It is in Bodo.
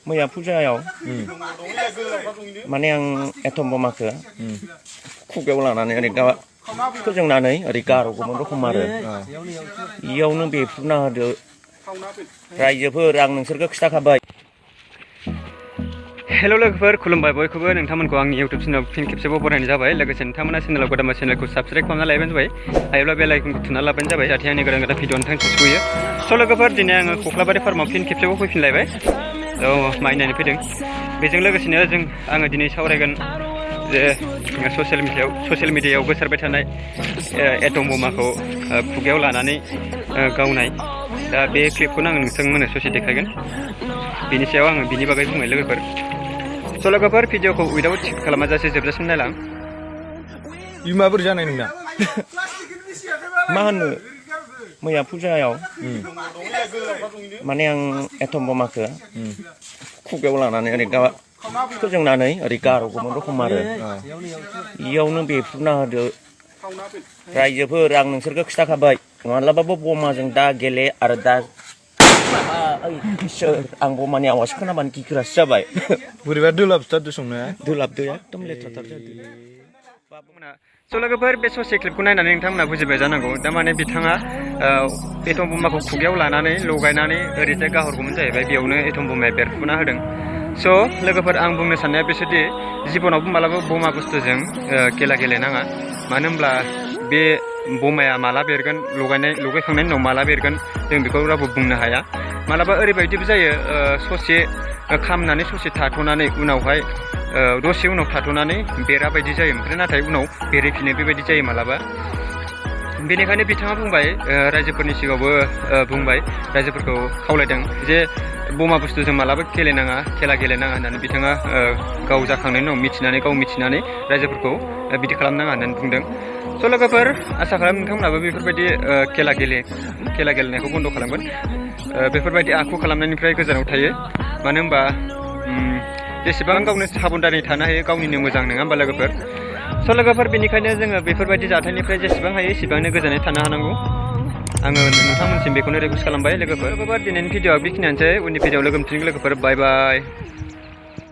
मैया फुजायाव माने आं एटम बमाखौ खुगायाव लानानै ओरै फोजोंनानै ओरै गार'गौमोन रखम आरो इयावनो बेफ्रुना होदो रायजोफोर आं नोंसोरखौ खिथाखाबाय। हेल' लोगोफोर खुलुमबाय बयखौबो नोंथांमोनखौ आंनि इउटुब चेनेलाव फिन खेबसेबाव बरायनाय जाबाय। लोगोसे नोंथांमोना चेनेलाव गोदान चेनेलखौ साबसक्राइब खालामना लायबानो जाबाय। हायोब्ला बेल आइकनखौ थुना लाबानो जाबाय जाहाथे आंनि गोदान गोदान भिडिअ नोंथांखौ सौहैयो। स' लोगोफोर दिनै आङो खख्लाबारि फार्माव फिन खेबसेबाव फैफिनलायबाय। माइ नायनो फैदों। बेजों लोगोसेनो आङो दिनै सावरायगोन जे ससियेल मिडियायाव गोसारबाय थानाय एटम बमाखौ खुगायाव लानानै गावनाय। दा बे क्लिपखौनो आङो नोंथांमोननो ससे देखायगोन। बिनि सायाव आङो बिनि बागै बुंबाय लोगोफोर। स' लोगोफोर भिडिअखौ उइदाउट स्किप खालामाजासे जोबजासिम नायलां। माबोरै जानाय नोंना? मा होनो मैया फुजायाव माने आं एटम बमाखौ खुगायाव लानानै ओरै फोजोंनानै ओरै गार'गौमोन रखम आरो इयावनो बेफ्रुना होदो रायजोफोर आं नोंसोरखौ खिथाखाबाय माब्लाबाबो बमाजों दा गेले आरो दा इसोर आं बमानि आवाज खोनाबानो गिग्रासो जाबाय। बोरैबा दोलाबथारदो संनाया? दोलाबदो एकदम लेथ्राथार जादो। स' लोगोफोर बे ससे क्लिपखौ नायनानै नोंथांमोना बुजिबाय जानांगौ। थारमाने बिथाङा एटम बमाखौ खुगायाव लानानै लगायनानै ओरैजाय गाहरगौमोन जाहैबाय। बेयावनो एटम बमाया बेरफुना होदों। स' लोगोफोर आं बुंनो साननाया बेसोदि जिबनावबो मालाबा बमा बुस्थुजों खेला गेलेनाङा। मानो होनब्ला बे बमाया माला बेरगोन लगायखांनायनि उनाव माला बेरगोन जों बेखौ रावबो बुंनो हाया। मालाबा ओरैबायदिबो जायो ससे खामनानै ससे थाथ'नानै उनावहाय दसे उनाव थाथ'नानै बेरा बायदि जायो। ओमफ्राय नाथाय उनाव बेरहैफिनो बेबायदि जायो मालाबा। बेनिखायनो बिथाङा बुंबाय रायजोफोरनि सिगाङावबो बुंबाय रायजोफोरखौ खावलायदों जे बमा बुस्थुजों मालाबा खेला गेलेनाङा होननानै बिथाङा गाव जाखांनायनि उनाव गाव मिथिनानै रायजोफोरखौ बिदि खालामनाङा होननानै बुंदों। स' लोगोफोर आसा खालाम नोंथांमोनाबो बेफोरबायदि खेला गेलेनायखौ बन्द' खालामगोन। बेफोरबायदि आखु खालामनायनिफ्राय गोजानाव थायो। मानो होनबा जेसेबां गावनो साबधानै थानो हायो गावनिनो मोजां नङा होमबा लोगोफोर। स' लोगोफोर बेनिखायनो जोङो बेफोरबायदि जाथायनिफ्राय जेसेबां हायो एसेबांनो गोजानै थानो हानांगौ। आङो नोंथांमोनसिम बेखौनो रिकुवेस्ट खालामबाय लोगोफोर। दिनैनि भिडिअआ बेखिनियानोसै। उननि भिडिअआव लोगो मोनफिनगोन लोगोफोर। बाय बाय।